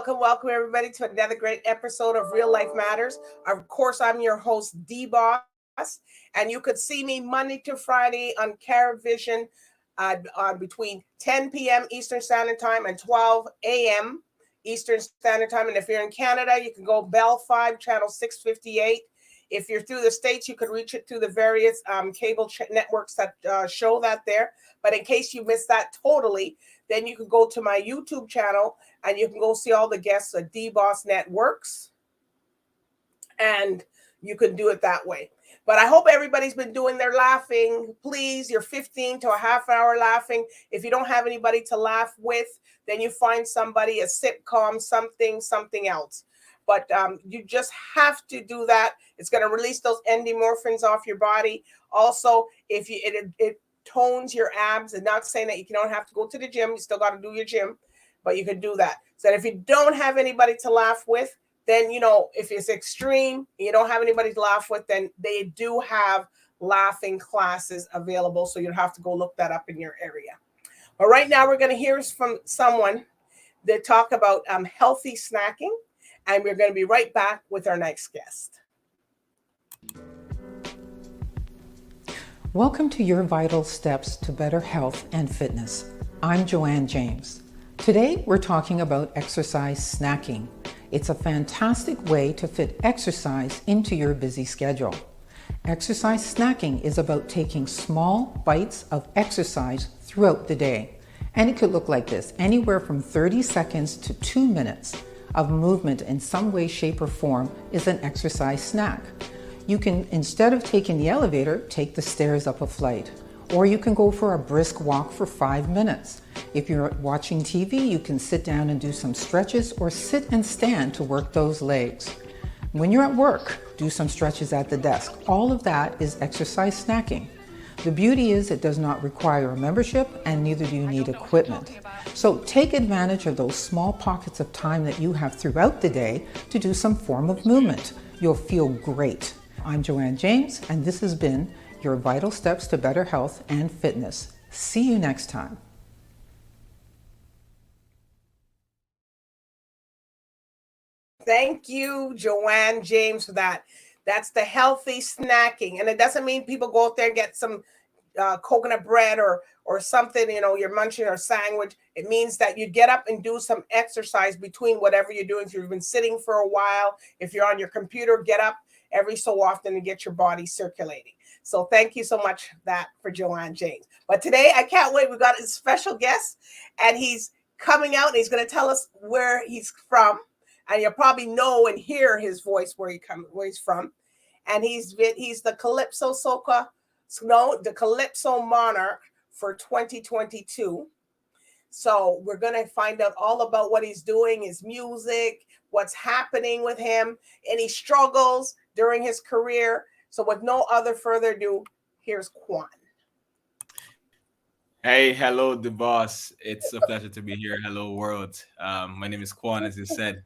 welcome, everybody, to another great episode of Real Life Matters. Of course, I'm your host, DBoss, and you could see me Monday to Friday on CaribVision between 10 p.m. Eastern Standard Time and 12 a.m. Eastern Standard Time. And if you're in Canada, you can go BellFibe, channel 658. If you're through the States, you could reach it through the various cable networks that show that there. But in case you missed that totally, then you can go to my YouTube channel and you can go see all the guests at DBoss Networks. And you can do it that way. But I hope everybody's been doing their laughing. Please, you're 15 to a half hour laughing. If you don't have anybody to laugh with, then you find somebody, a sitcom, something else. But you just have to do that. It's going to release those endorphins off your body. Also, if you it tones your abs, and not saying that you don't have to go to the gym. You still got to do your gym, but you can do that. So if you don't have anybody to laugh with, then, if it's extreme, you don't have anybody to laugh with, then they do have laughing classes available. So you'll have to go look that up in your area. But right now we're going to hear from someone that talk about healthy snacking. And we're going to be right back with our next guest. Welcome to your vital steps to better health and fitness. I'm Joanne James. Today we're talking about exercise snacking. It's a fantastic way to fit exercise into your busy schedule. Exercise snacking is about taking small bites of exercise throughout the day. And it could look like this, anywhere from 30 seconds to 2 minutes of movement in some way, shape, or form is an exercise snack. You can, instead of taking the elevator, take the stairs up a flight. Or you can go for a brisk walk for 5 minutes. If you're watching TV, you can sit down and do some stretches or sit and stand to work those legs. When you're at work, do some stretches at the desk. All of that is exercise snacking. The beauty is it does not require a membership and neither do you need equipment. So take advantage of those small pockets of time that you have throughout the day to do some form of movement. You'll feel great. I'm Joanne James, and this has been your vital steps to better health and fitness. See you next time. Thank you, Joanne James, for that. That's the healthy snacking. And it doesn't mean people go out there and get some coconut bread or something, you're munching or sandwich. It means that you get up and do some exercise between whatever you're doing. If you've been sitting for a while, if you're on your computer, get up every so often and get your body circulating. So thank you so much for Joanne James. But today, I can't wait. We've got a special guest, and he's coming out, and he's going to tell us where he's from. And you'll probably know and hear his voice where he's from. And he's the the Calypso Monarch for 2022. So we're going to find out all about what he's doing, his music, what's happening with him, any struggles during his career. So with no other further ado, here's Quon. Hey, hello, DBoss. It's a pleasure to be here. Hello, world. My name is Quon, as you said,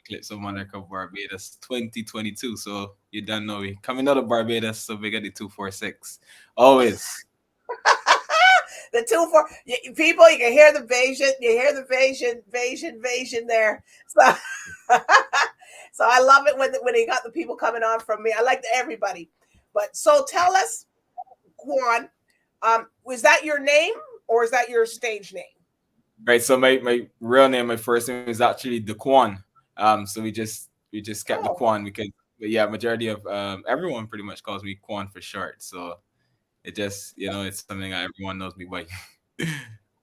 Calypso Monarch of Barbados 2022. So you don't know, we coming out of Barbados, so we got the 246. Always. The 24 people, you can hear the Bayesian, Bayesian there. So, so I love it when he got the people coming on from me. I like everybody. But so tell us, Quon, was that your name or is that your stage name? Right. So my real name, my first name is actually the Quon. So we just kept the Quon because, majority of everyone pretty much calls me Quon for short. So it just, it's something that everyone knows me by.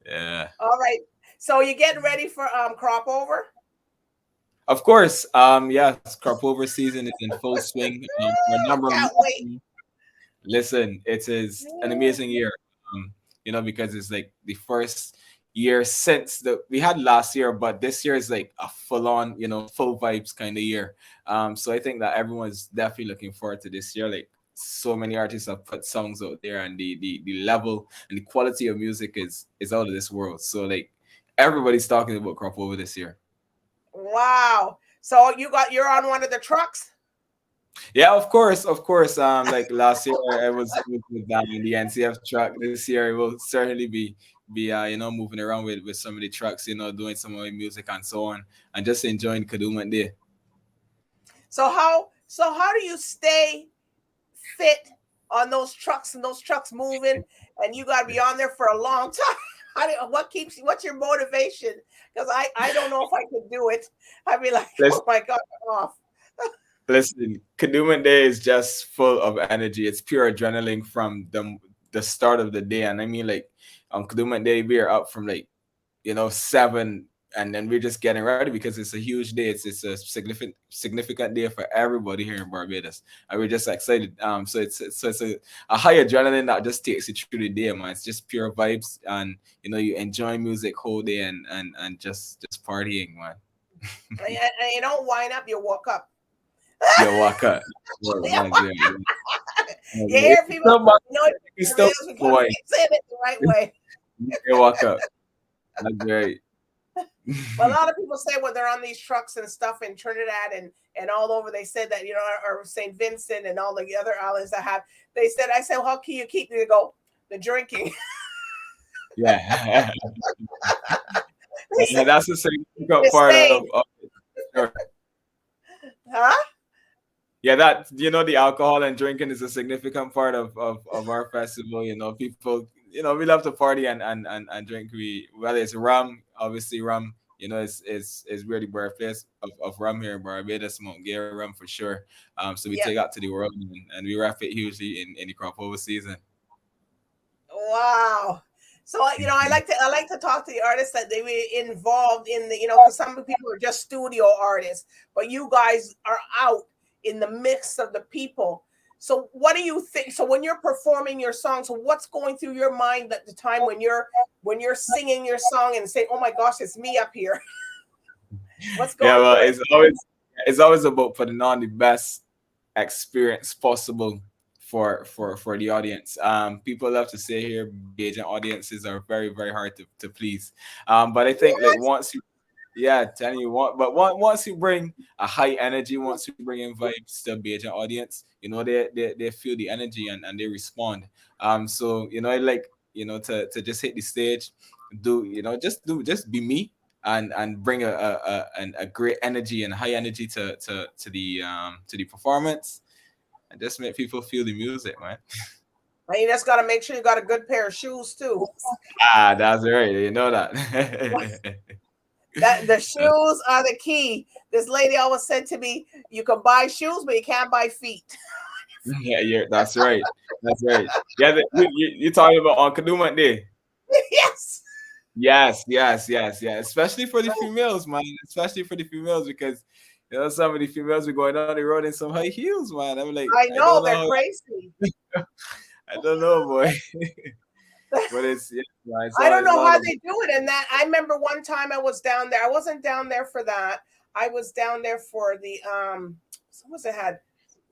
Yeah. All right. So you getting ready for crop over? Of course. Crop over season is in full swing. Listen, it is an amazing year. Because it's like the first year since we had last year, but this year is like a full-on, full vibes kind of year. So I think that everyone's definitely looking forward to this year. Like, so many artists have put songs out there, and the level and the quality of music is out of this world. So like everybody's talking about crop over this year. Wow. So you're on one of the trucks? Yeah, of course, of course. Like last year, I was with the NCF truck. This year, it will certainly be moving around with some of the trucks, doing some of the music and so on, and just enjoying Kadooment Day. So how do you stay fit on those trucks and those trucks moving, and you got to be on there for a long time? What's your motivation? Because I don't know if I could do it. I'd be like, oh my God, I'm off. Listen, Kadooment Day is just full of energy. It's pure adrenaline from the start of the day, and I mean, like on Kadooment Day, we are up from like 7, and then we're just getting ready because it's a huge day. It's a significant day for everybody here in Barbados, and we're just excited. So it's a high adrenaline that just takes you through the day, man. It's just pure vibes, and you enjoy music whole day and just partying, man. And you don't wind up, you walk up. You walk up. You hear people, you still saying it the right way. You walk up. That's great. But a lot of people say when they're on these trucks and stuff in Trinidad and all over, they said that, or St. Vincent and all the other islands that have, I said, well, how can you keep, they go, the drinking. Yeah. Yeah, that's a significant part of sure. Huh? Yeah, that the alcohol and drinking is a significant part of our festival. People, we love to party and drink. Whether it's rum, obviously rum, is really birthplace of rum here in Barbados, Mount Gay rum for sure. So we take out to the world and we wrap it hugely in the crop over season. Wow. So I like to talk to the artists that they were involved in the, because some people are just studio artists, but you guys are out in the mix of the people. So what do you think? So when you're performing your song, so what's going through your mind at the time when you're singing your song and saying, "Oh my gosh, it's me up here"? What's going? Yeah, well, it's always about putting on the best experience possible for the audience. People love to say here, engaging audiences are very, very hard to please. But I think like once you telling you what, but once you bring a high energy, once you bring in vibes to engage an audience, they feel the energy and they respond. So I like to just hit the stage, just be me and bring a great energy and high energy to the performance, and just make people feel the music, man. And you just got to make sure you got a good pair of shoes too. That's right. You know that. That the shoes are the key. This lady always said to me, "You can buy shoes, but you can't buy feet." Yeah, that's right. That's right. Yeah, you're talking about on Kadooment Day. Yes. Yes. Especially for the females, man. Especially for the females, because some of the females are going down the road in some high heels, man. I'm like, I know they're crazy. I don't know, boy. But it's I don't know how they do it. And that I remember one time I was down there. I wasn't down there for that. I was down there for the what was it had?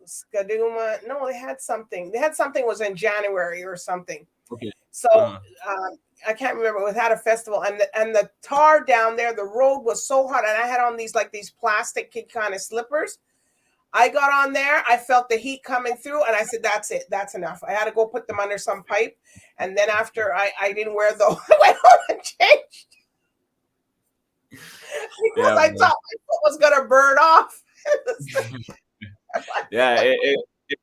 Skaduma. No, they had something. They had something was in January or something. Okay. So I can't remember. We had a festival, and the tar down there, the road was so hot, and I had on these plastic kind of slippers. I got on there, I felt the heat coming through, and I said, that's it, that's enough. I had to go put them under some pipe, and then after I didn't wear those, I went home and changed. Because I thought my foot was going to burn off. Yeah,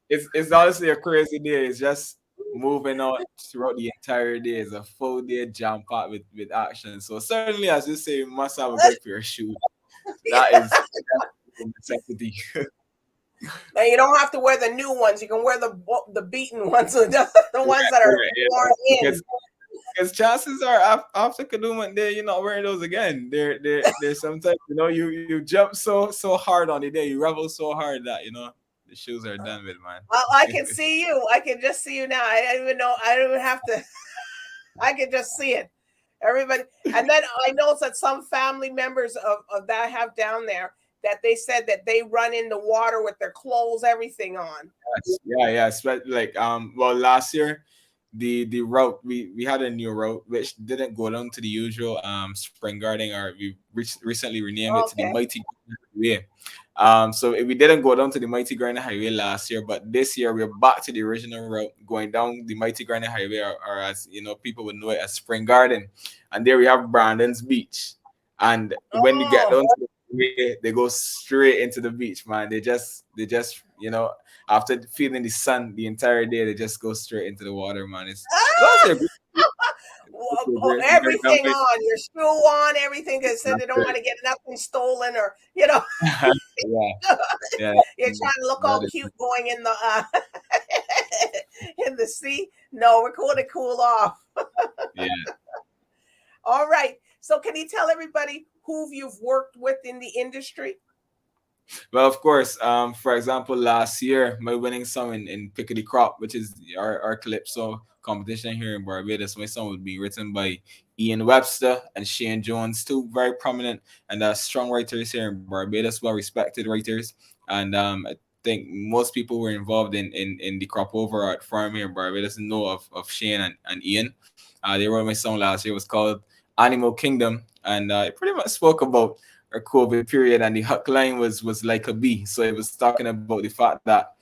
it's honestly a crazy day. It's just moving on throughout the entire day. It's a full day jam packed with action. So certainly, as you say, you must have a good pair of shoes. That is a necessity. Now you don't have to wear the new ones. You can wear the beaten ones, the ones that are worn in. Because chances are after Kadooment Day, you're not wearing those again. They're sometimes you jump so hard on the day, you revel so hard that the shoes are done with, man. Well, I can see you. I can just see you now. I don't even know. I don't even have to. I can just see it. Everybody, and then I know that some family members of that I have down there, that they said that they run in the water with their clothes, everything on. Yeah. Like well, last year the route we had a new route which didn't go down to the usual spring garden, or we recently renamed it to the Mighty Way. So we didn't go down to the Mighty Granite Highway last year, but this year we're back to the original route, going down the Mighty Granite Highway, or as you know, people would know it as Spring Garden. And there we have Brandon's Beach. And when you get Oh, down to the way, they go straight into the beach, man. They just, after feeling the sun the entire day, they just go straight into the water, man. It's also a ah! great, great Everything memory. on, your shoe on, everything, because said That's they don't want right. to get nothing stolen, or Yeah, yeah, you're trying to look that all is, cute going in the in the sea. No, we're going to cool off. yeah. All right. So can you tell everybody who you've worked with in the industry? Well, of course, for example, last year, my winning song in Pickety Crop, which is our Calypso competition here in Barbados, my song would be written by Ian Webster and Shane Jones, two very prominent and strong writers here in Barbados, well respected writers. And I think most people were involved in the crop over art farm here in Barbados know of Shane and Ian. They wrote my song last year. It was called Animal Kingdom. And it pretty much spoke about our COVID period, and the hook line was like a bee. So it was talking about the fact that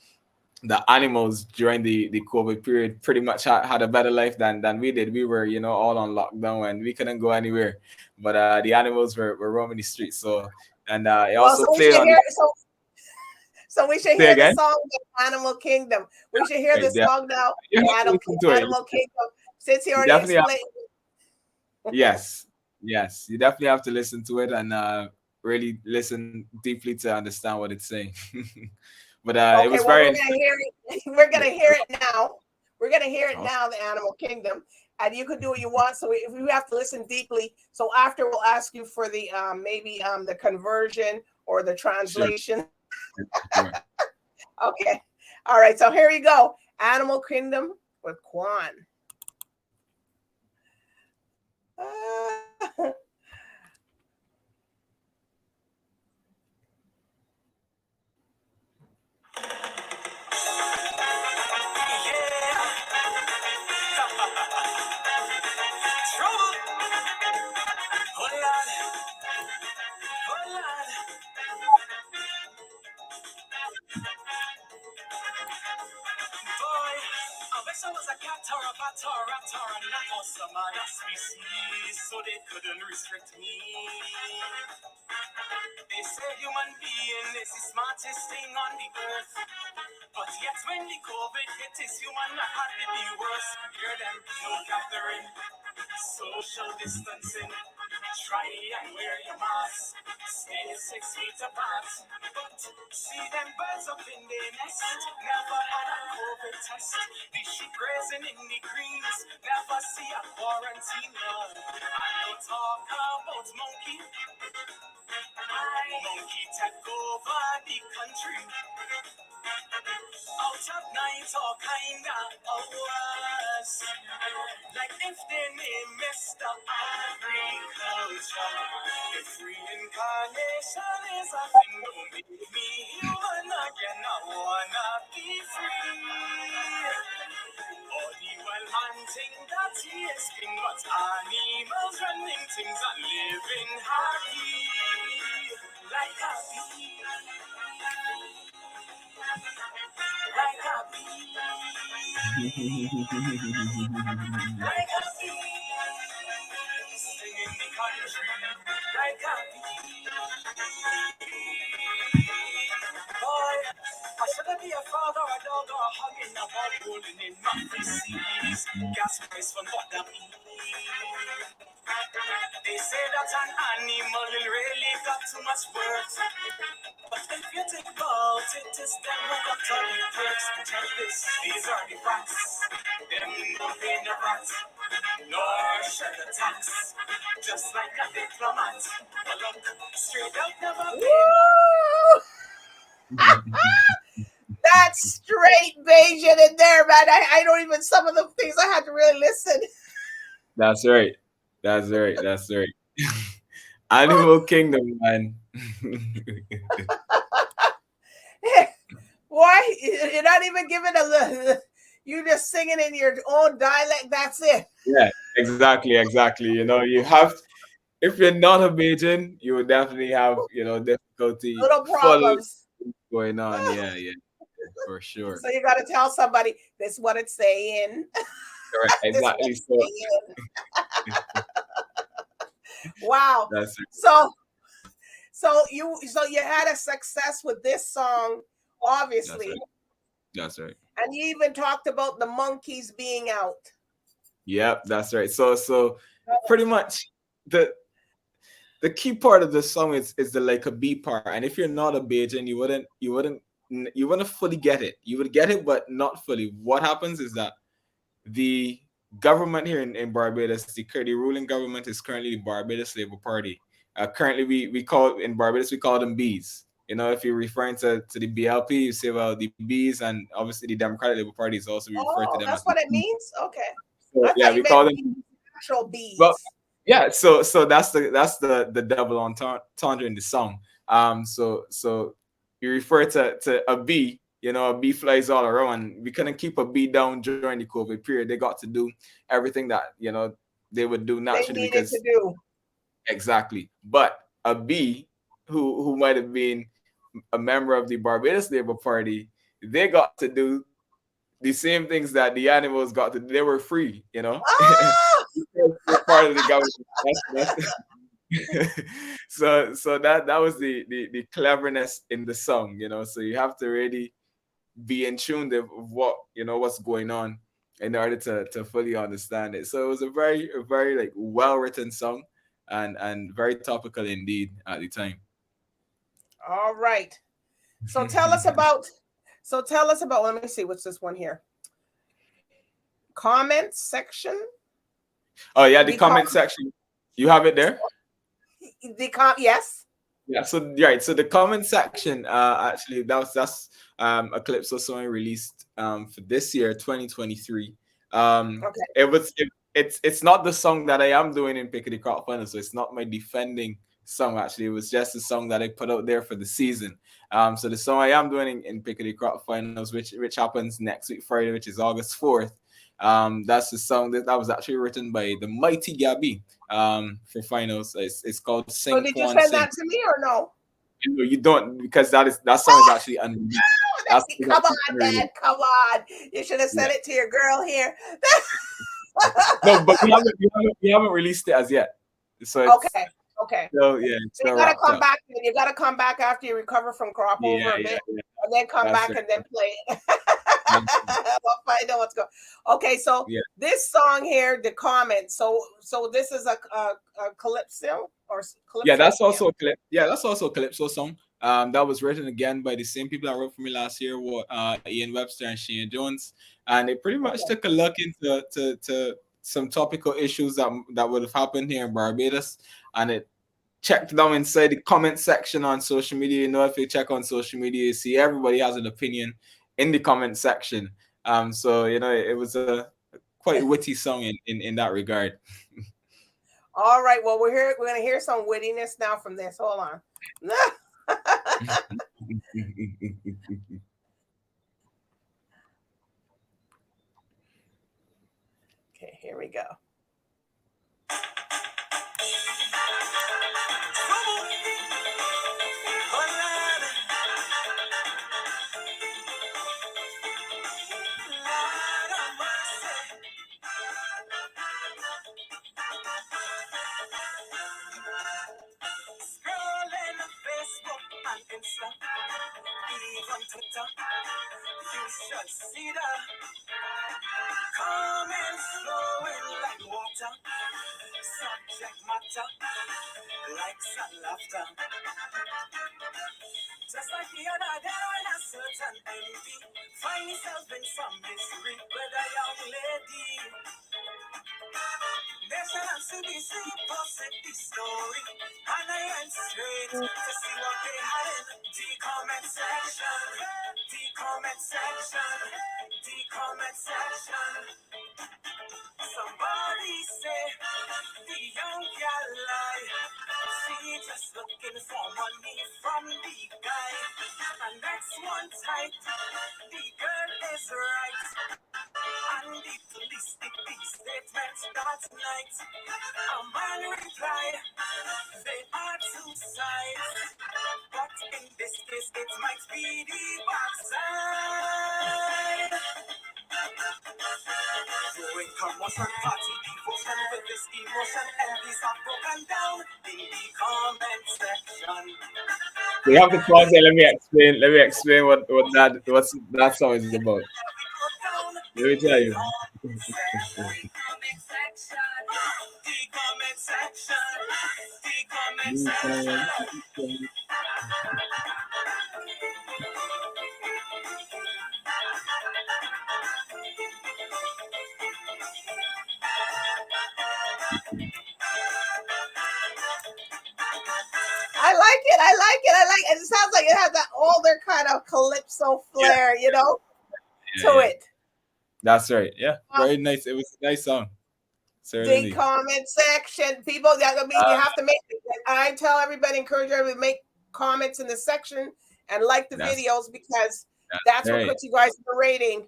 the animals during the COVID period pretty much had a better life than we did. We were, all on lockdown and we couldn't go anywhere. But the animals were roaming the streets. So, and it Well, also so we played should on the hear so we should say hear the again. song Animal Kingdom. We should hear Right the there. song now, You have to Animal, listen to it. Animal Kingdom. Since he You already definitely have, explained. yes. Yes. You definitely have to listen to it and really listen deeply to understand what it's saying. But it Okay, was well, very we're gonna hear it. We're gonna hear it now. We're gonna hear it awesome. now, the Animal Kingdom, and you can do what you want. So we have to listen deeply. So after we'll ask you for the maybe the conversion or the Sure. translation. Sure. Okay, all right. So here you go, Animal Kingdom with Quon. Uh, Boy, I wish I was a cat or a bat or a raptor or not or some other species, so they couldn't restrict me. They say human being is the smartest thing on the earth, but yet when the COVID hit, is human that had to be worse. Hear them, no gathering, social distancing. Try and wear your mask, stay 6 feet apart. But see them birds up in their nest, never had a COVID test. The sheep grazing in the greens, never see a quarantine. I don't talk about monkey, monkey take over the country. Out of night all kinda hours, like if they name Mr. Agriculture. If reincarnation is a thing, don't make me human again. I wanna be free. Body well hunting that he is king, but animals running things and living happy like a bee. Like a bee, like a bee, singing the country, like a bee. Boy, I shouldn't be a frog or a dog or a hog in a ball rolling in my feces. Gas price from what that mean. They say that an animal really got too much worth. But if you think about it, it's them who got all the perks. Check this, these are the facts. Them no pay no rats, nor shed the tax. Just like a diplomat. Well, look, straight up never pay no. woo! That's straight Bayesian in there, man. I don't even some of the things I had to really listen. That's right. That's right. That's right. Animal Kingdom, man. Boy, you're not even giving a you just singing in your own dialect. That's it. Yeah, exactly, exactly. You know, you have if you're not a Bajan, you would definitely have, difficulty Little following problems. what's going on. Yeah, yeah, for sure. So you got to tell somebody this is what it's saying. Correct. This is what Exactly. it's So saying. Wow. that's it. So you had a success with this song, That's obviously, right. That's right. and you even talked about the monkeys being out. Yep, that's right. So pretty much the the key part of the song is the like a B part. And if you're not a Bajan, you wouldn't fully get it. You would get it, but not fully. What happens is that the government here in Barbados, the ruling government is currently the Barbados Labour Party. Currently, we call in Barbados we call them Bs. If you're referring to the BLP, you say well the Bs, and obviously the Democratic Labour Party is also referred to Oh, them as that's the what it Bs. means. Okay, So I yeah, thought you we call meant them. actual Well, bees. yeah. So that's the double entendre in the song. So you refer to a bee. A bee flies all around. We couldn't keep a bee down during the COVID period. They got to do everything that they would do They naturally needed to because do. exactly. But a bee who might have been a member of the Barbados Labour Party, they got to do the same things that the animals got to. They were free. Ah! Because they're part of the government. That's so that was the cleverness in the song. So you have to really be in tune with what's going on in order to fully understand it. So it was a very like well written song and very topical indeed at the time. All right. So tell us about. So tell us about. Let me see. What's this one here? Comments section. Oh yeah, the The com. comment section. You have it there? Yes. Yeah, so right, so the comment section, actually that's a Calypso song released for this year, 2023. Okay. It's not the song that I am doing in Pickety Crop Final, so it's not my defending song actually. It was just a song that I put out there for the season. So the song I am doing in Pickety Crop Finals, which happens next week Friday, which is August 4th. That's the song that was actually written by the mighty Gabby for finals. It's called So Sing did you Quon send Sing. that to me or no? You don't, because that song is actually unreleased. That song is Come actually on, unreleased. Dad. Come on. You should have Yeah. sent it to your girl here. No, but we haven't released it as yet. So it's Okay. Okay. still yeah, it's So you still gotta wrapped come up. back. You gotta come back after you recover from crop over Yeah, a yeah, bit, yeah. and then come That's back right. and then play it. That's We'll find out what's going. Okay, so yeah. this song here, the comment. So this is a calypso or Yeah, calypso. that's also a clip. Yeah, that's also a Calypso song. That was written again by the same people that wrote for me last year, Ian Webster and Shane Jones, and they pretty much Okay. took a look into to some topical issues that would have happened here in Barbados, and it checked down inside the comment section on social media. If you check on social media, you see everybody has an opinion in the comment section. So it was a quite witty song in that regard. All right. Well, we're gonna hear some wittiness now from this. Hold on. Okay, here we go. Scrolling on Facebook and Insta, even Twitter, you should see the comments flowing like water. Subject matter, likes and laughter. Just like the other day when a certain envy find yourself in some misery with a young lady. Nation and CBC posted the story, and I went straight to see what they had in the comment section. The comment section. The comment section. Somebody say the young girl lie. She just looking for money from the guy. And next one tight, the girl is right. And the police statement that tonight. A man replied, they are two sides. But in this case, it might be the backside. During commotion, party devotion with this emotion, and these are broken down in the comment section. We have to pause here. Let me explain. Let me explain what that song is about. Let me tell you. I like it. I like it. I like it. It sounds like it has that older kind of calypso flair, you know, to it. That's right. Yeah, very nice. It was a nice song. Certainly. The comment section, people. That I mean, you have to make. I tell everybody, encourage everybody to make comments in the section and like the videos because that's what puts you guys in the rating.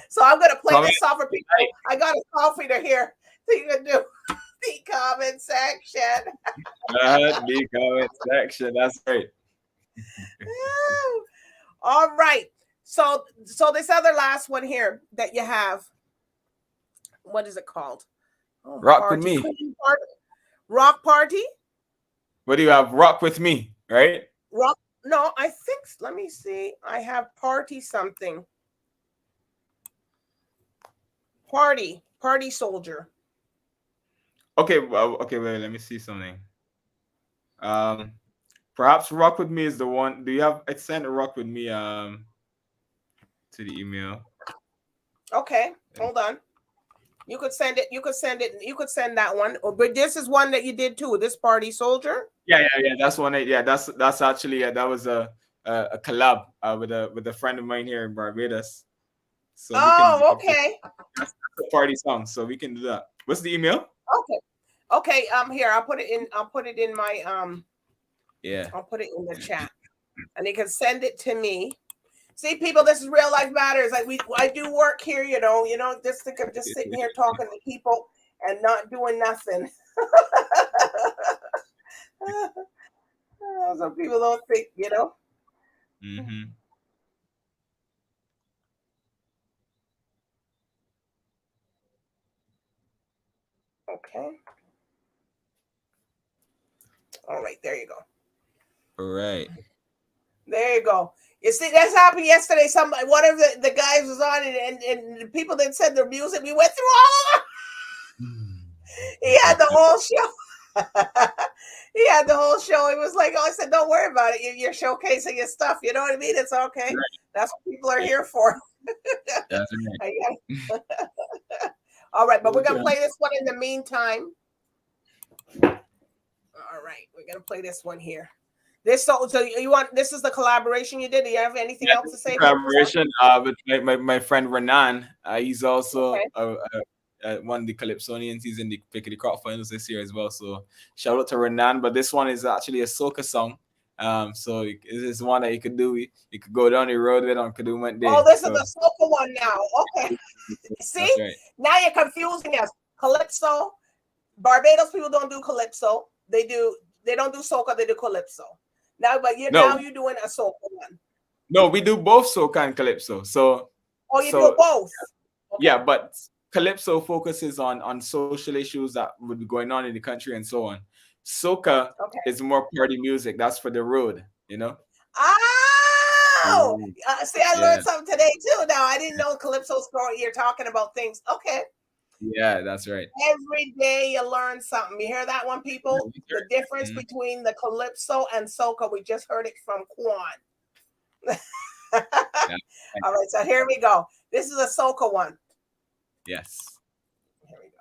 So I'm gonna play this song for people. I got a call for you here, so you can do the comment section. The comment section. That's right. All right. So this other last one here that you have. What is it called? Oh, Rock with me. Rock party. What do you have? Rock with me, right? Rock. No, I think. Let me see. I have party something. Party soldier. Okay. Well, okay. Wait. Let me see something. Perhaps Rock with me is the one. Do you have? I sent a Rock with me to the email. Okay. Hold on. You could send it. You could send that one. But this is one that you did too. This party soldier. Yeah. That's one. Yeah, that's actually that was a collab with a friend of mine here in Barbados. So okay. That's a party song, so we can do that. What's the email? Okay. Here I'll put it in. I'll put it in my Yeah. I'll put it in the chat, and you can send it to me. See, people, this is Real Life Matters. Like I do work here, you know, just think of just sitting here talking to people and not doing nothing. Some people don't think, you know. Mm-hmm. Okay. All right, there you go. All right. There you go. You see, that's happened yesterday. One of the guys was on it, and the people that said their music, we went through all of them. He had the whole show. He had the whole show. He was like, "Oh," I said, "Don't worry about it. You're showcasing your stuff. You know what I mean? It's okay. Right. That's what people are here for." That's right. All right, but we're gonna play this one in the meantime. All right, we're gonna play this one here. So you want this is the collaboration you did. Do you have anything else to say? Collaboration with my friend Raanan. He's also one of the Calypsonians. He's in the Pick of the Crop finals this year as well. So shout out to Raanan. But this one is actually a soca song. So it's one that you could do. You could go down the road with on Kadooment Day. Oh, this is the soca one now. Okay. See, now you're confusing us. Calypso, Barbados people don't do calypso. They don't do soca. They do calypso. Now, but now you're doing a soca one. No, we do both soca and calypso. So you do both. Okay. Yeah, but calypso focuses on social issues that would be going on in the country and so on. Soca is more party music. That's for the road, you know. Oh, see, I learned something today too. Now I didn't know calypso story. You're talking about things. Okay. Yeah, that's right. Every day you learn something. You hear that one, people? The difference between the calypso and soca. We just heard it from Quon. All right, so here we go. This is a soca one. Yes. Here we go.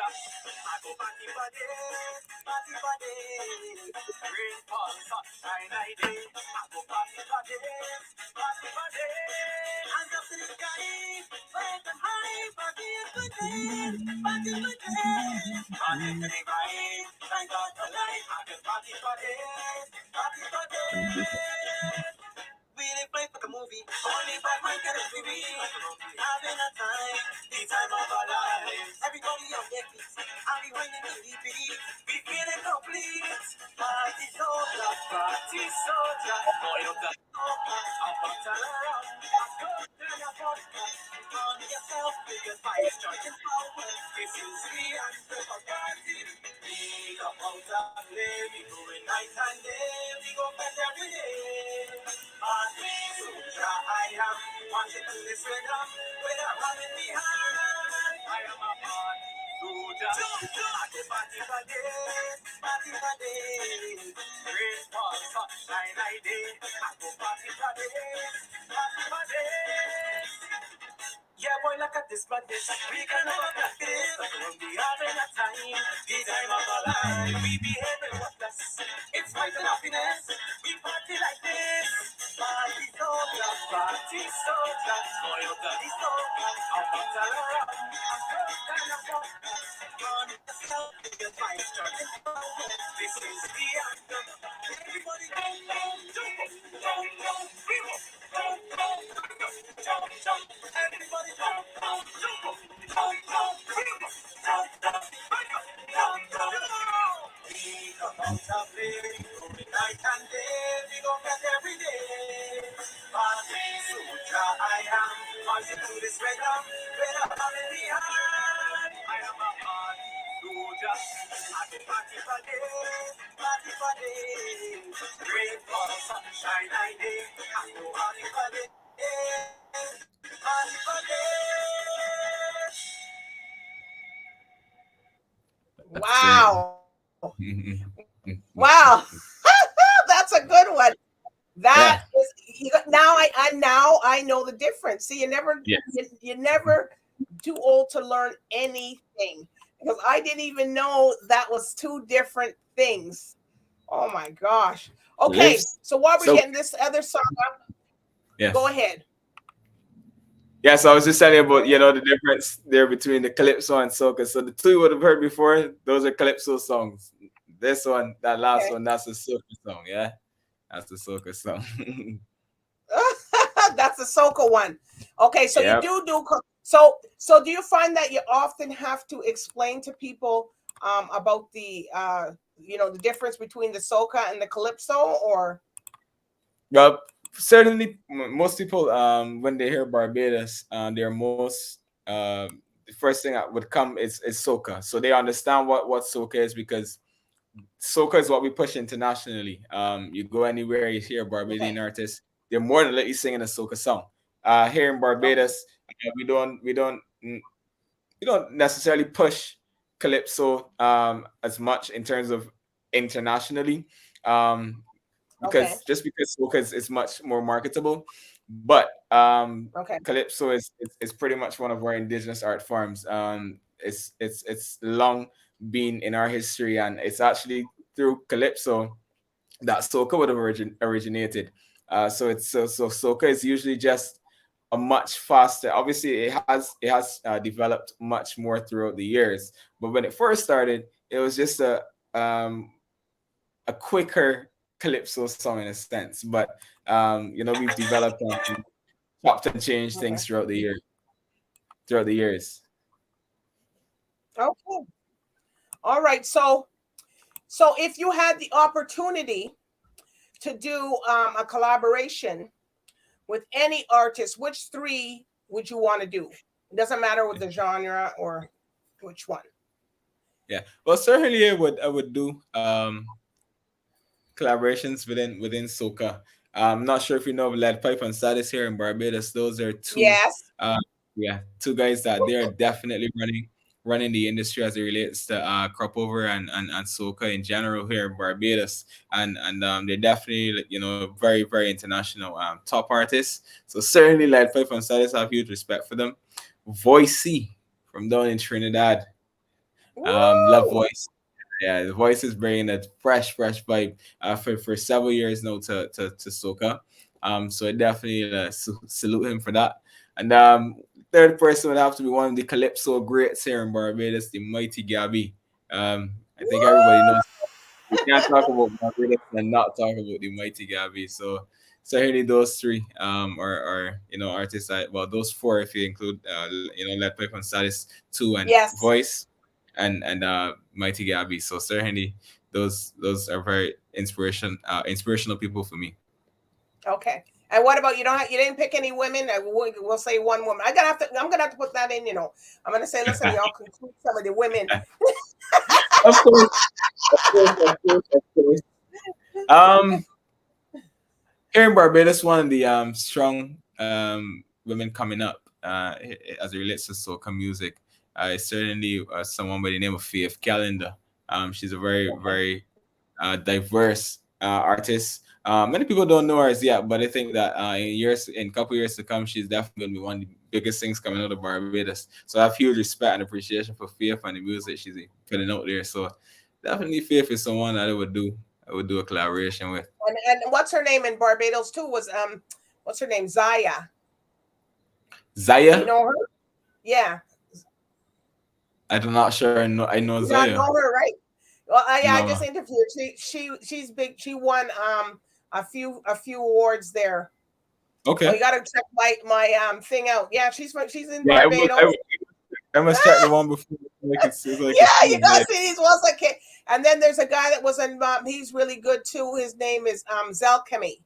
I go party for days, party for days. Rain fall, sunshine, I day. I go party for days, party for days. Hands up to the sky, wave them high, party for days, party for days. Party to the right, thank God for life. I go party for days, party for days. We live life like a movie, only by my category. Having a time, the time of our lives. Everybody on their feet, I'll be running the DP. We feeling complete. Party soldier, party soldier. Boy, the I'm a turn around. I'm going to your phone. On yourself, because by your choice and power. This is the answer for party. We come out of play, we go in night and day. We go back every day. I am wanting to this rhythm without running behind. I am a party soldier. Party, party for days, party for days. Rain fall, sunshine, I day. I go party for days, party for days. Yeah, boy, look at this madness. We can never practice. When we having a time, the time of our life. We behaving worthless. It's fight and happiness. We party like this. Party soldier, party soldier. Boy, party soldier. I'm not around. I'm first kind of fun. On yourself, your vice turning power. This is the anthem. Everybody go, go, jump, go, go, go, go, go, jump, jump. Everybody jump, jump, jump, jump, jump, jump, jump, jump, jump. We come out of play, going night and day. We go get every day. Party soldier, I am marching to this rhythm, without falling behind. I am a party soldier. Party, party for days, party for days. Rain fall, sunshine, I day. I go party for days, party for days. Wow. Wow. That's a good one. That Yeah. is now I know the difference. See, Yes. you're never too old to learn anything, because I didn't even know that was two different things. Oh my gosh. Okay, Lives. so while we're So getting this other song up, yes. go ahead. Yeah, so I was just telling you Go about, ahead. the difference there between the calypso and soca. So the two you would have heard before, those are calypso songs. This one, that last Okay. one, that's a soca song. Yeah, that's the soca song. That's the soca one. Okay, so you Yep. do so do you find that you often have to explain to people about the the difference between the soca and the calypso, or Well, certainly, most people, when they hear Barbados, their most, the first thing that would come is soca. So they understand what soca is, because soca is what we push internationally. You go anywhere, you hear a Barbadian okay, artist, they're more than likely singing a soca song. Here in okay, Barbados, we don't necessarily push calypso as much in terms of internationally, okay, because soca is much more marketable, but okay, calypso is pretty much one of our indigenous art forms. It's long been in our history, and it's actually through calypso that soca would have originated. So soca is usually just a much faster. Obviously, it has developed much more throughout the years, but when it first started, it was just a quicker calypso song in a sense. But we've developed and chopped and changed okay, things throughout the years. okay. All right. So if you had the opportunity to do a collaboration with any artist, which three would you want to do? It doesn't matter with the genre or which one. Yeah. Well, certainly I would do collaborations within soca. I'm not sure if you know of Lead Pipe and Status here in Barbados. Those are two, Yes. uh, yeah, two guys that they are definitely running the industry as it relates to crop over and soca in general here in Barbados, and they're definitely, very very international, top artists. So certainly Lead Pipe and Status, have huge respect for them. Voicey from down in Trinidad. Love Woo! voice. Yeah, the voice is bringing a fresh vibe for several years now to soca. So I definitely salute him for that. And third person would have to be one of the Calypso greats here in Barbados, the mighty Gabby. I think everybody knows we can't talk about Barbados and not talk about the mighty Gabby. So certainly those three are artists. Well, those four if you include Lead Pipe and Status 2 and Yes. Voice and Mighty Gabby. So certainly those are very inspirational people for me. Okay. And what about you didn't pick any women? We'll say one woman. I'm gonna have to put that in. I'm gonna say, listen, y'all conclude some of the women. Of course, of course. Um, Here in Barbados, one of the strong women coming up as it relates to soca music is certainly someone by the name of Faith Calendar. She's a very diverse artist. Many people don't know her as yet, but I think that in a couple years to come, she's definitely going to be one of the biggest things coming out of Barbados. So I have huge respect and appreciation for Faith and the music she's putting out there. So definitely Faith is someone that I would do a collaboration with. And what's her name in Barbados too was what's her name? Zaya. Zaya? You know her? Yeah. I'm not sure. I know You Zaya. not know her, right? Well, I No. just interviewed. She's big. She won a few awards there. Okay. Oh, you gotta check my thing out. Yeah, she's in Yeah, Barbados. I must check the one before I can see. Yeah, you gotta see these ones. Okay, and then there's a guy that was in. He's really good too. His name is Zelkami.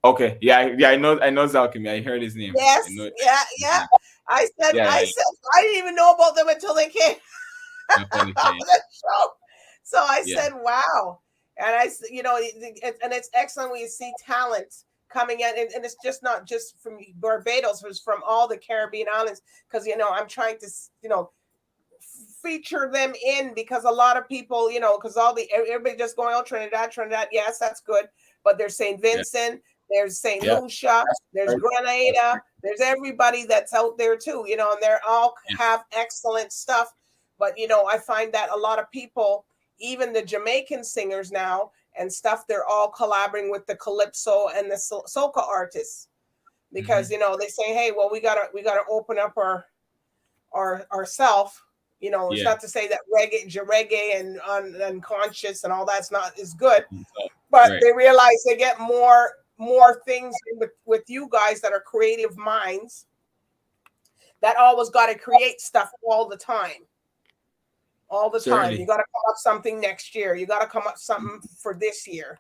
Okay. Yeah. I know Zalkimi. I heard his name. Yes. I know it. Yeah. I said Yeah. I didn't even know about them until they came Yeah. on the show. So I Yeah. said, wow. And and it's excellent when you see talent coming in, and it's just not just from Barbados, it's from all the Caribbean islands, because I'm trying to feature them in, because a lot of people, because everybody just going, oh, Trinidad, yes, that's good, but there's St. Vincent, there's St. Lucia, there's Grenada, there's everybody that's out there too, and they're all have excellent stuff. But I find that a lot of people, even the Jamaican singers now and stuff, they're all collaborating with the calypso and the soca artists, because they say, hey, well, we gotta open up ourself. It's not to say that reggae and conscious and all that's not is good, but they realize they get more things with you guys that are creative minds that always got to create stuff all the time. All the time. You got to come up something next year. You got to come up something for this year.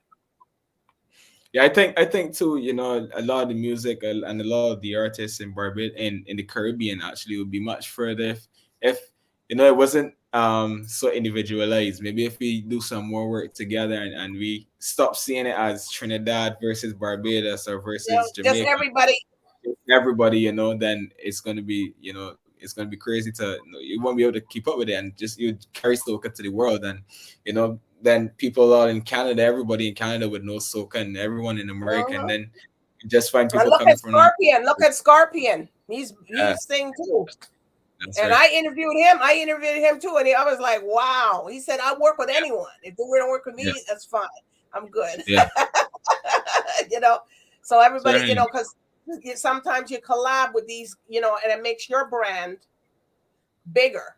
Yeah, I think too, a lot of the music and a lot of the artists in Barbados and in the Caribbean actually would be much further if it wasn't so individualized. Maybe if we do some more work together and we stop seeing it as Trinidad versus Barbados or versus Jamaica. Just everybody, then it's gonna be, it's gonna be crazy you won't be able to keep up with it, and just you carry soca to the world, and then people all in Canada, everybody in Canada would know soca, and everyone in America, and then you just find people coming from Look at Scorpion. He's sing too. And I interviewed him too, and I was like, wow. He said, I work with anyone. If they don't work with me, that's fine. I'm good. Yeah. So everybody, because sometimes you collab with these, and it makes your brand bigger.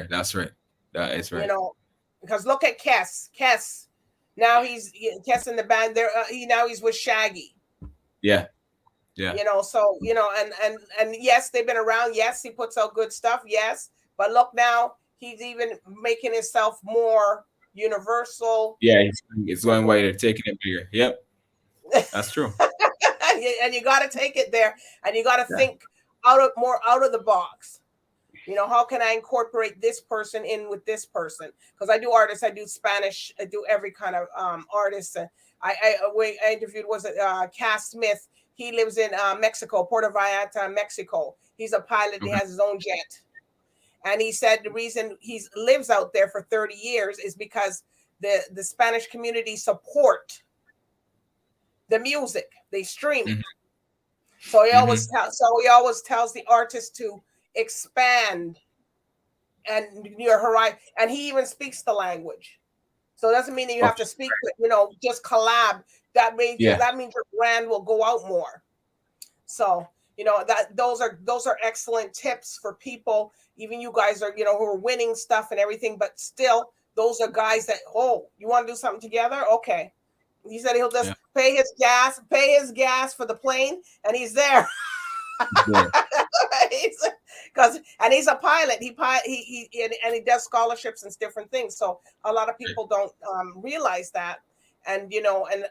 That's right. That is right. Because look at Kes. Now he's Kes in the band there. He's with Shaggy. Yeah. So and yes, they've been around. Yes, he puts out good stuff. Yes, but look now, he's even making himself more universal. Yeah, it's going wider, taking it bigger. Yep, that's true. And you got to take it there, and you got to think out of the box. How can I incorporate this person in with this person? Because I do artists, I do Spanish, I do every kind of artist. I interviewed Cass Smith. He lives in Mexico, Puerto Vallarta, Mexico. He's a pilot. He has his own jet. And he said the reason he lives out there for 30 years is because the Spanish community support the music. They stream it. So he always tells the artist to expand and your horizon, and he even speaks the language. So it doesn't mean that you have to speak, just collab. That means your brand will go out more. So that those are excellent tips for people. Even you guys are who are winning stuff and everything, but still those are guys that, oh, you want to do something together? Okay. He said he'll just pay his gas for the plane, and he's there. Yeah. He's a pilot. He does scholarships and different things. So a lot of people don't realize that, and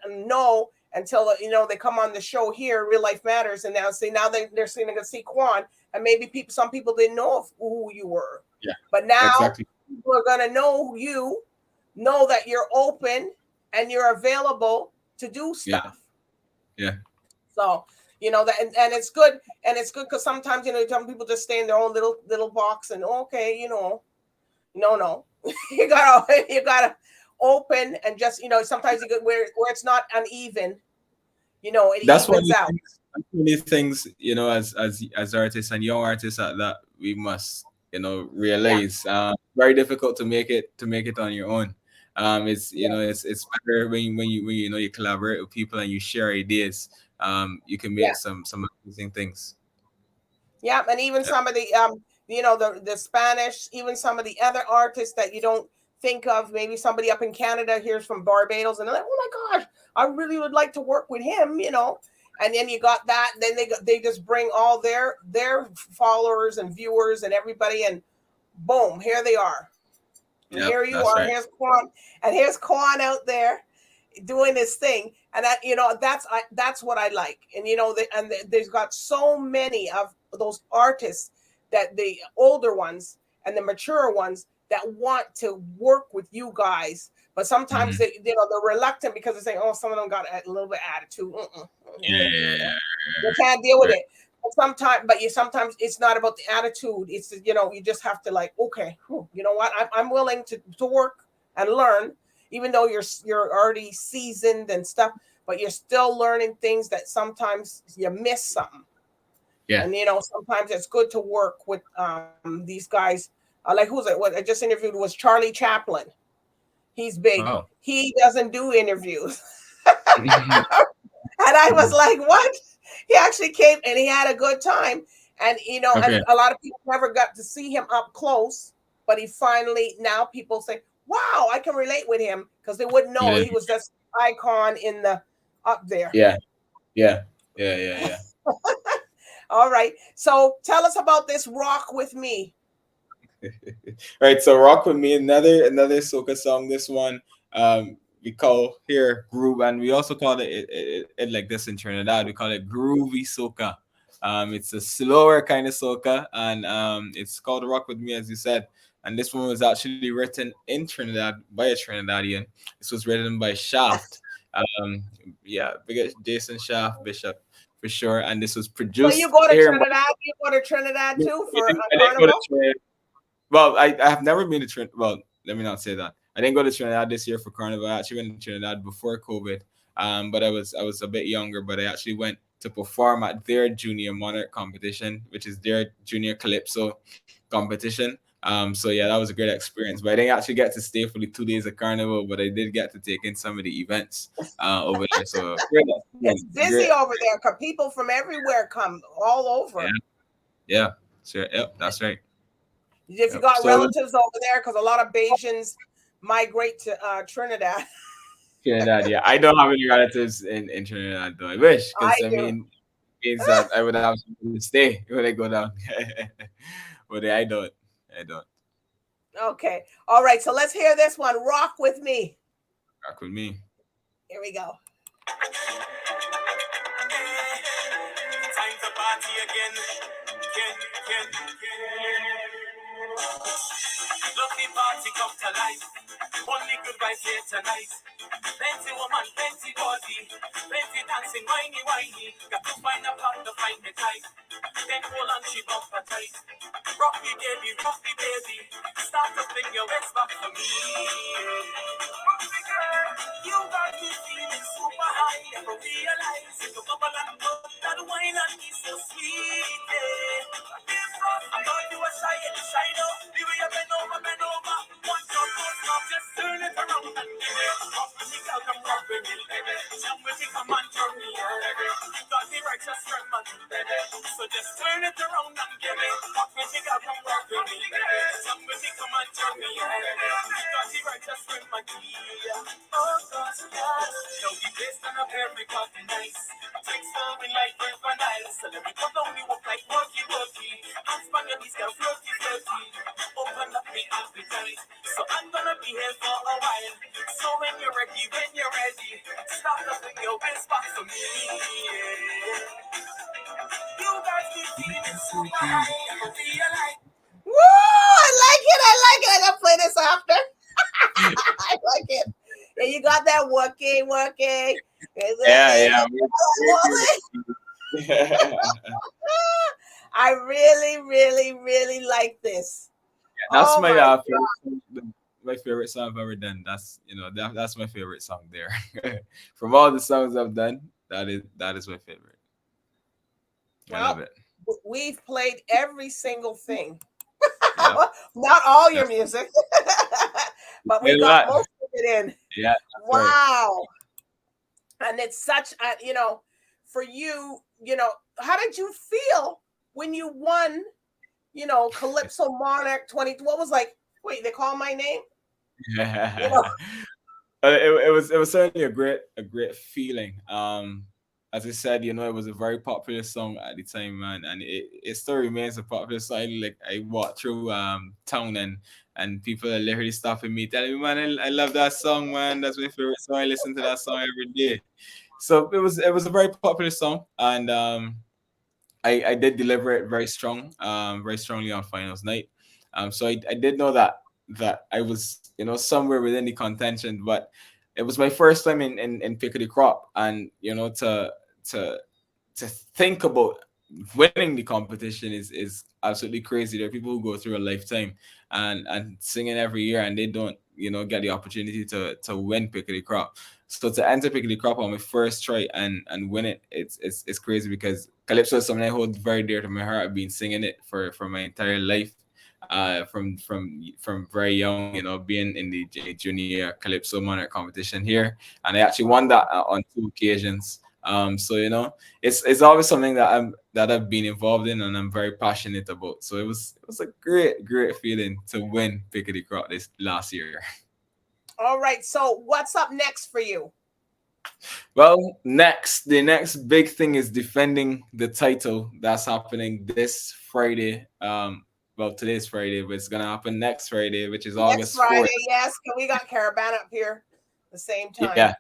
know until they come on the show here, Real Life Matters, and now they're seeing to see Quon, and maybe some people didn't know who you were. Yeah. But now people are gonna know that you're open and you're available to do stuff. Yeah. So that, and it's good, because sometimes some people just stay in their own little box, and okay, no, you gotta open, and just sometimes you get where it's not uneven, it that's evens out. That's one of the things, as artists and young artists that we must realize. Very difficult to make it on your own. It's it's better when you collaborate with people and you share ideas. You can make some amazing things. Yeah, and even some of the the Spanish, even some of the other artists that you don't think of. Maybe somebody up in Canada hears from Barbados, and they're like, "Oh my gosh, I really would like to work with him," And then you got that. Then they just bring all their followers and viewers and everybody, and boom, here they are. And here you are. Right. Here's Quon, and here's Quon out there doing this thing, and that's what I like. And there's got so many of those artists, that the older ones and the mature ones, that want to work with you guys, but sometimes they're reluctant, because they say, oh, some of them got a little bit of attitude. You can't deal with it. Sometimes it's not about the attitude. It's you just have to, like, okay, you know what, I'm willing to work and learn, even though you're already seasoned and stuff, but you're still learning things that sometimes you miss something. Yeah. And sometimes it's good to work with these guys. Like, who's it? What I just interviewed was Charlie Chaplin. He's big. Oh. He doesn't do interviews. And I was like, what? He actually came and he had a good time. And and a lot of people never got to see him up close, but he finally, now people say, wow, I can relate with him, because they wouldn't know he was just icon in the up there. Yeah. All right. So tell us about this Rock With Me. Right. So Rock With Me, another soca song. This one we call here groove, and we also call it like this in Trinidad. We call it groovy soca. It's a slower kind of soca, and it's called Rock With Me, as you said. And this one was actually written in Trinidad by a Trinidadian. This was written by Shaft. Big Jason Shaft Bishop, for sure. And this was produced. So you go to Trinidad? You go to Trinidad too for a carnival? Well, I have never been to Trinidad. Well, let me not say that. I didn't go to Trinidad this year for carnival. I actually went to Trinidad before COVID. But I was a bit younger. But I actually went to perform at their junior Monarch competition, which is their junior Calypso competition. So yeah, that was a great experience. But I didn't actually get to stay for the 2 days of carnival, but I did get to take in some of the events over there. So it's busy over there, because people from everywhere come all over. Yeah. Sure. Yep, that's right. If you got relatives over there, because a lot of Bajans migrate to Trinidad. Trinidad, yeah. I don't have any relatives in Trinidad, though. I wish, because it means that I would have to stay when I go down. But I don't. Okay. All right. So let's hear this one. Rock With Me. Rock With Me. Here we go. Time to party again. Love the party come to life. Only good vibes here tonight. Plenty woman, plenty body, plenty dancing, whiny. Got to find a part to find the type. Then hold on, she bump her tight. Rock the baby. Start to fling your waist back for me. You got me feeling super high. never realize it. You bubble and bubble, that wine and be so sweet, yeah. I thought you were shy and shy now. The way you bend over. Want your toes now, just turn it around and give it. Rock with me, girl, come rock with me, baby. Jump with me, come and turn me on, baby. You got the righteous strength, man, baby. So just turn it around and give it. Rock with me, girl, come rock with me, baby. Jump with me, come and turn me on, baby. You got the righteous strength, man, yeah. Oh, God, yeah. Now the bass and the pair make us nice. Takes me like River Nile. So let me come down the walk like walkie-walkie. Hands on your knees, girl, floaty. Open up me appetite. So I'm gonna be here for a while. So when you're ready, stop looking your best back for me. Yeah. You guys be feeling super high. I realize. Woo! I like it. I gotta play this after. I like it. Yeah, you got that working. Yeah. I really like this. That's Oh my my my favorite song I've ever done. That's that's my favorite song there. From all the songs I've done, that is my favorite. I love it. We've played every single thing. Yeah. Not all your music, but we got most of it in. Yeah. Wow. Right. And it's such a, for you, how did you feel when you won, Calypso Monarch 20? What was like, wait, they call my name? It was certainly a great feeling. As I said, it was a very popular song at the time, man, and it still remains a popular song. Like I walk through town and people are literally stopping me, telling me, man, I love that song, man. That's my favorite song. I listen to that song every day. So it was a very popular song, and I did deliver it very strongly on finals night. So I did know that I was somewhere within the contention, but it was my first time in pick of the crop, and to think about winning the competition is absolutely crazy. There are people who go through a lifetime and singing every year, and they don't get the opportunity to win pick of the crop. So to enter pick of the crop on my first try and win it, it's crazy, because Calypso is something I hold very dear to my heart. I've been singing it for my entire life, from very young, being in the junior Calypso Monarch competition here, and I actually won that on 2 occasions. So it's always something that I've been involved in, and I'm very passionate about. So it was a great feeling to win pick of the crop this last year. All right, so what's up next for you? Well, the next big thing is defending the title. That's happening this Friday. Well, today's Friday, but it's gonna happen next Friday, which is August 4th. Friday, yes. We got Caravan up here the same time. Yeah.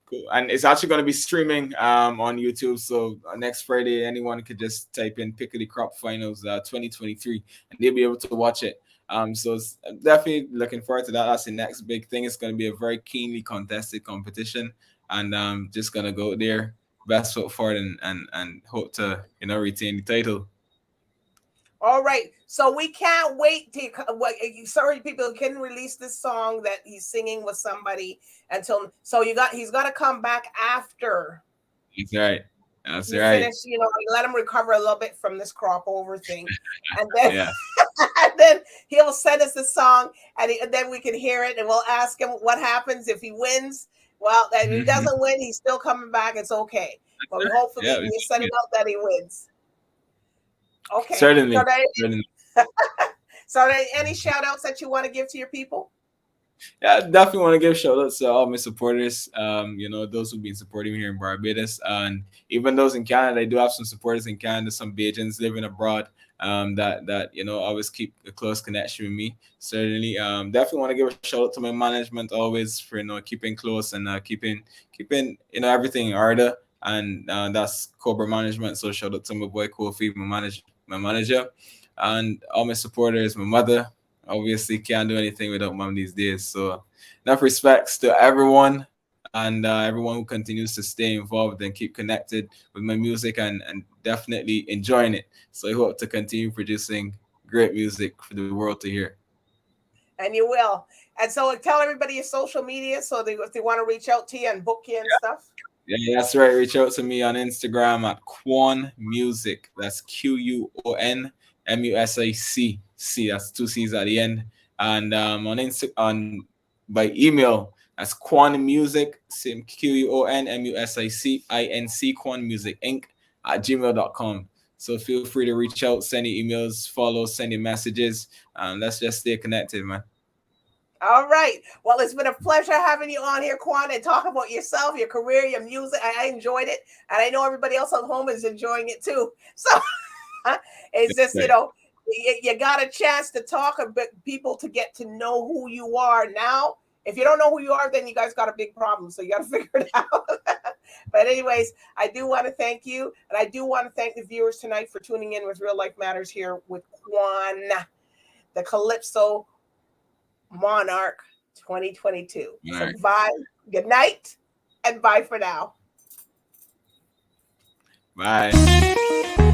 Cool. And it's actually going to be streaming on YouTube. So next Friday, anyone could just type in Pick of the Crop Finals 2023, and they'll be able to watch it. So I'm definitely looking forward to that. That's the next big thing. It's going to be a very keenly contested competition, and just going to go there, best foot forward, and hope to retain the title. All right, so we can't wait to. Sorry, people can release this song that he's singing with somebody until. So he's got to come back after. That's right. That's right. Finish, let him recover a little bit from this crop over thing, and then and then he'll send us the song, and then we can hear it, and we'll ask him what happens if he wins. Well, if he doesn't win, he's still coming back. It's okay, but we hopefully we send it out that he wins. Okay. Certainly. So are there any shout outs that you want to give to your people? Yeah, I definitely want to give shout outs to all my supporters. Those who've been supporting me here in Barbados, and even those in Canada. I do have some supporters in Canada, some Bajans living abroad, that always keep a close connection with me. Certainly, definitely want to give a shout out to my management always for keeping close and keeping everything in order. And that's Cobra Management. So shout out to my boy Kofi, my manager, and all my supporters, my mother. Obviously can't do anything without mom these days. So enough respects to everyone, and everyone who continues to stay involved and keep connected with my music and definitely enjoying it. So I hope to continue producing great music for the world to hear. And you will. And so tell everybody your social media, so if they want to reach out to you and book you and stuff. Yeah, that's right. Reach out to me on Instagram at Quon Music. That's QUON MUSIC. That's two C's at the end. And on by email, that's Quon Music, same QUONMUSICINC, Quon Music Inc. at gmail.com. So feel free to reach out, send your emails, follow, send your messages. Let's just stay connected, man. All right. Well, it's been a pleasure having you on here, Quon, and talk about yourself, your career, your music. I enjoyed it, and I know everybody else at home is enjoying it too. So it's just, you know, you got a chance to talk a bit, people to get to know who you are now. If you don't know who you are, then you guys got a big problem. So you got to figure it out. But anyways, I do want to thank you, and I do want to thank the viewers tonight for tuning in with Real Life Matters here with Quon, the Calypso Monarch 2022. So bye, good night, and bye for now. Bye.